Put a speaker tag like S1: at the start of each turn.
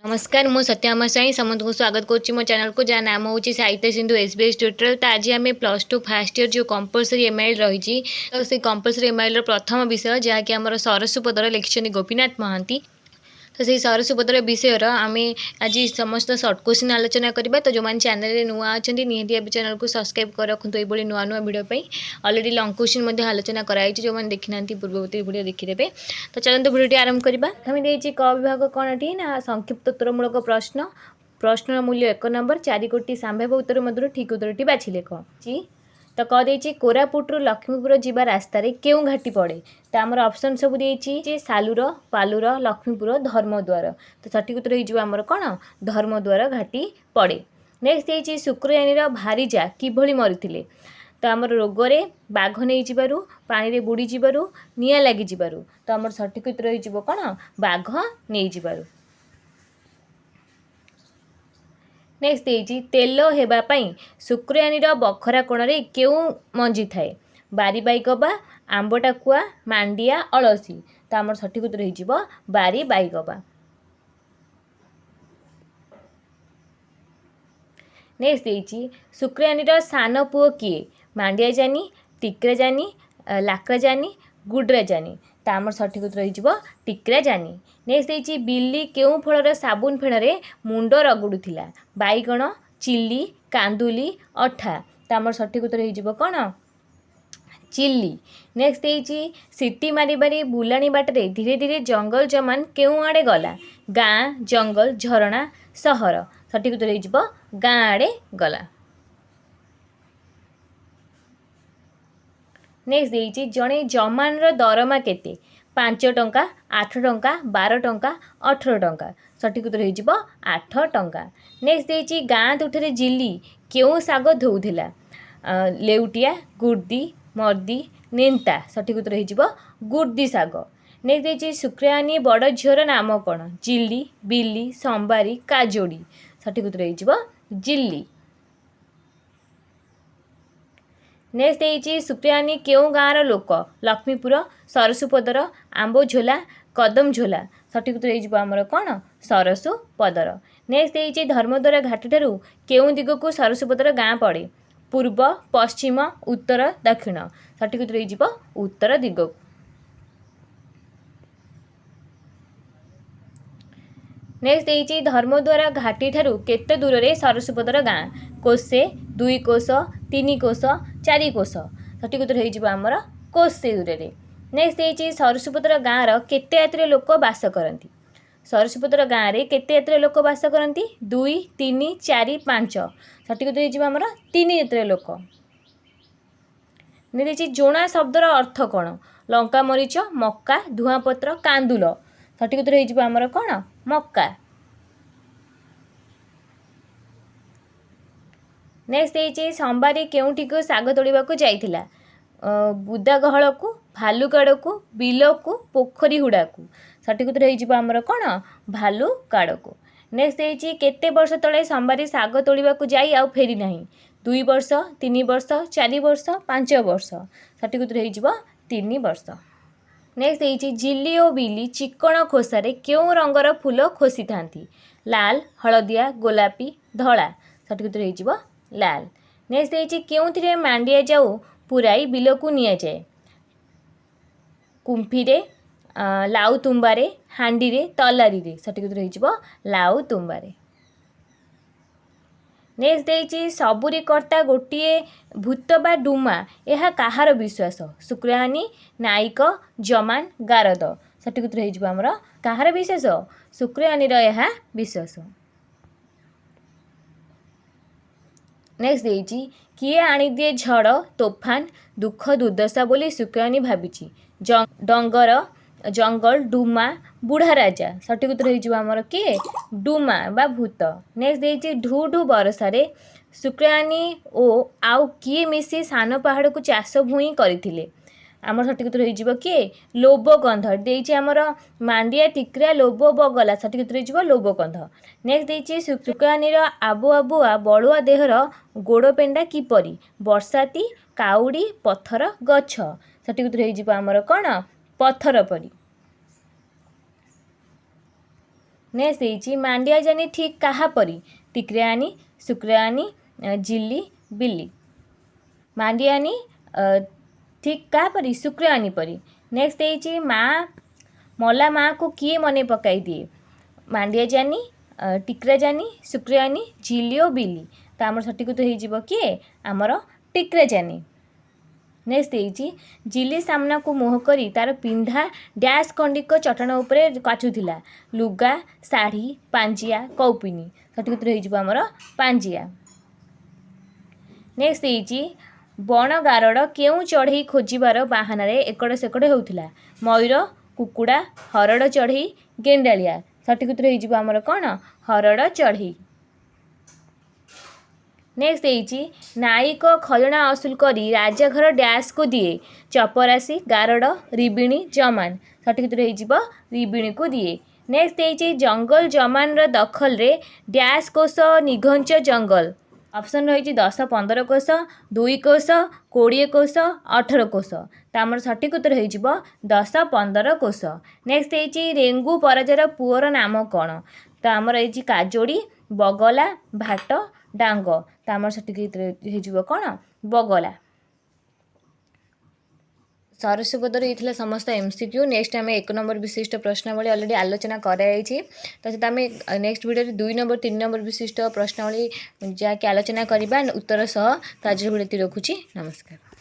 S1: नमस्कार मु सत्याम साई समस्त को स्वागत करुच्ची मो चैनल को जहाँ नाम हूँ साहित्य सिंधु एसबीएस ट्यूटोरियल। तो आज आम +2 फर्स्ट इयर जो कंपलसरी एमआईएल रही तो से कंपलसरी एमआईएल प्रथम विषय जहाँकि आम सरस्वपदर लिखिं गोपीनाथ महांती। तो से सरस्वपदर विषय आम आज समस्त सर्ट क्वेश्चन आलोचना करवा। तो जो मैंने चैनल नुआ अच्छा निहती चैनल को सब्सक्राइब कर रखुद ये नुआ नुआ वीडियो अलरेडी लंग क्वेश्चन आलोचना कराई जो मैंने देखी ना पूर्ववर्ती वीडियो देखीदे। तो चलते वीडियो आरंभ करवा। हमें क विभाग कौन टी ना संक्षिप्त उत्तरमूलक प्रश्न। प्रश्न मूल्य 1 नंबर 4 गोटी संभाव्य उत्तर मध्य ठीक उत्तरटी बाछि लेख जी। तो कह कोरापुट लक्ष्मीपुर जीवा रास्त क्यों घाटी पड़े। तो आमर ऑप्शन सब देती सालुर पालुर लक्ष्मीपुर धर्मद्वार। तो सठिक उत्तर होमर कौन धर्मद्वार घाटी पड़े। नेक्स्ट देती शुक्रयानी भारीजा किभली मरी। तो आमर रोगरे बाघ नहीं जीवारु पानी बुड़ी जीवारु निया लगी जीवारु। तो आमर सठिक उत्तर हो कौन बाघ नहीं जीवारु। नेक्स्ट देती तेल हेबापी शुक्रयानी बखरा कोणे क्यों मंजी थाए। बारी बाईगबा आंबटाकुआ मांडिया अलसी। तो आमर सठिक उत्तर हो बारी बाईगबा। नेक्स्ट देती शुक्रयानी सान पुओ किए मांडिया जानी टिकरा जानी लाकरा जानी गुड्रा जानी। तो आमर सठिक उत्तर हो टिकरा जानी। नेक्स्ट देती बिल्ली केउं फलर साबुन फेण मुंड रगुड़ुथिला। बाईगण चिल्ली कांदुली अठा। तो आमर सठिक उत्तर हो कौन चिल्ली। नेक्स्ट देती सिटी मारी मारी बुलाणी बाटरे धीरे धीरे जंगल जमान केउं आड़े गला। गाँ जंगल झरणा सहर। सठिक उत्तर हो गाँ आड़े गला। नेक्स्ट देती जड़े जमान दरमा केते 5 टंका 8 टंका 12 टंका 18 टंका। सठिक उत्तर हो 8 टंका। नेक्स्ट देती गाँ तुठे जिली क्यों साग धोउथिला। लेउटिया गुर्दी मर्दी नेंता। सठिक उत्तर हो गुर्दी साग। नेक्स्ट देती शुक्रयानी बड़ झीर नाम कौन जिली बिल्ली संबारी काजोड़ी। सठिक उत्तर हो जिल्ली। नेक्स्ट देती शुक्रयानी क्यों गाँवर लोक लक्ष्मीपुर सरसुपदर आंबझोला कदम झोला। सठिक उत्तर हो आमर कौन सरसुपदर। नेक्स्ट देती धर्मद्वार घाटी ठारू केउं दिग को सरसुपदर गाँ पड़े। पूर्व पश्चिम उत्तर दक्षिण। सठिक उत्तर हो उत्तर दिग को। नेक्स्ट देती धर्मद्वार घाटी ठारू केते दूर रे सरसुपदर गाँ कोसे 2 कोस 3 कोस 4 कोस। सठिक उत्तर हो आमर कोसे दूर रे। नेक्स्ट देती सरसुपदर गाँव केते जातिर लोक बास करती। सरसुपदर गाँव में केते जातिर लोक बास करती 2 3 4 5। सठिक उत्तर हो आमर 3 जातिर लोक। देखिए जोणा शब्दर अर्थ कौन लंका मरीच मक्का धुआपत्र कांदुल। सठिक उत्तर हो आमर कौन मक्का। नेक्स्ट देती संबारी केउठी को साग तोड़ा जाइथिला। बुदा गहल को भालुकाड़ को बिल को पोखरी हुड़ा को। सठिक उत्तर हो आमर कौन भालुकाड़ को। नेक्स्ट देती केते वर्ष तले संबारी साग तोड़ा जाई आउ फेरी नहीं 2 वर्ष 3 वर्ष 4 वर्ष 5 वर्ष। सठिक उत्तर हो 3 वर्ष। नेक्स्ट देती जिली और बिली चिकण खोसारे क्यों रंगर फूल खोसी थांती लाल हलदिया गोलापी धला। सठिक उत्तर हो लाल। नेक्स्ट देती क्यों मांडिया जाऊ पुराई बिल को निया जाए कुंफीरे लाउ तुम्बारे हांडी रे तलारी रे। सठिक उत्तर हो लाउ तुम्बारे। नेक्स्ट देती सबुरी कर्ता गोटे भूत बा डुमा यह कहार विश्वास शुक्रयानी नायक जमान गारद। सठिक उत्तर हो आमर कहार विश्वास शुक्रयानी यह विश्वास। नेक्स्ट देती किए आनी दिए झड़ तोफान दुख दुर्दशा बोली शुक्रयानी भावी डंगर जंगल डुमा बुढ़ा राजा। सठिक उत्तर हो आमर किए डुमा बा भूत। नेक्स्ट देती ढू ढू बरसारे शुक्रयानी ओ आउ किए मिसी सान पहाड़ को चाष भूई करथिले। आमर सठिक उत्तर हो किए लोबकंध। देती आमर मांडिया टिकरा लोब बगला। सठिक उत्तर हो लोबकंध। नेक्स्ट देती शुक्रयानी आबु आबुआ बड़ुआ देहर गोड़ पेंडा किपरी बरसाती काउड़ी पत्थर गछ। सठिक उत्तर हो आमर कौन पत्थर परी। नेक्स्ट देइछि मांडिया जानी ठीक कहा परी टिकरानी शुक्रानी जिल्ली बिल्ली मांडियानी ठीक कहा परी शुक्रानी परी। नेक्स्ट देइछि माँ मला माँ को किए मने पकाई दिए मांडिया जानी टिकरा जानी शुक्रानी झिल्ली और बिल्ली तो आमर सठिक उत्तर हो किए आमर टिकरा जानी। नेक्स्ट देइछि झिल्ली सामना को मुह करी तार पिंधा डैश खंडिक चटाण उपरे काचुथिला लुगा शाढ़ी पांजिया कौपिनी सठिक उत्तर हो आमर पांजिया। नेक्स्ट देइछि बण गारड़ केउ चढ़ई खोजिबार बाहाना एकड़ सेकड़ होउथिला मयूर कुकुड़ा हरड़ चढ़ई गेंडालिया सठिक उत्तर हो आमर कौन हरड़ चढ़ई। नेक्स्ट देइछि नाई को खजना असुल करी राजा घर डैश को दिए चपरासी गारड़ रिबिणी जमान सठिक उत्तर हो रिबिणी को दिए। नेक्स्ट देइछि जंगल जमान र दखल रे डैश कोष निघंच जंगल ऑप्शन रही 10-15 कोष 2 कोष 20 कोष 18 कोष तो आमर सठिक उत्तर हो 10-15 कोष। नेक्स्ट देइछि रेंगु पराजर पुअर नाम कौन तो आमर ये काजोड़ी बगला भाट डांग तो आमर सठिक उत्तर हो कौन बगला। सरस्वपदर ये समस्त MCQ। नेक्स्ट आम 1 नंबर विशिष्ट प्रश्नावली अलरेडी आलोचना कराई तो सहित आम नेक्स्ट वीडियो 2 नंबर 3 नंबर विशिष्ट प्रश्नावली जहाँकि आलोचना करवा उत्तर सह तो आज वीडियो रखुची नमस्कार।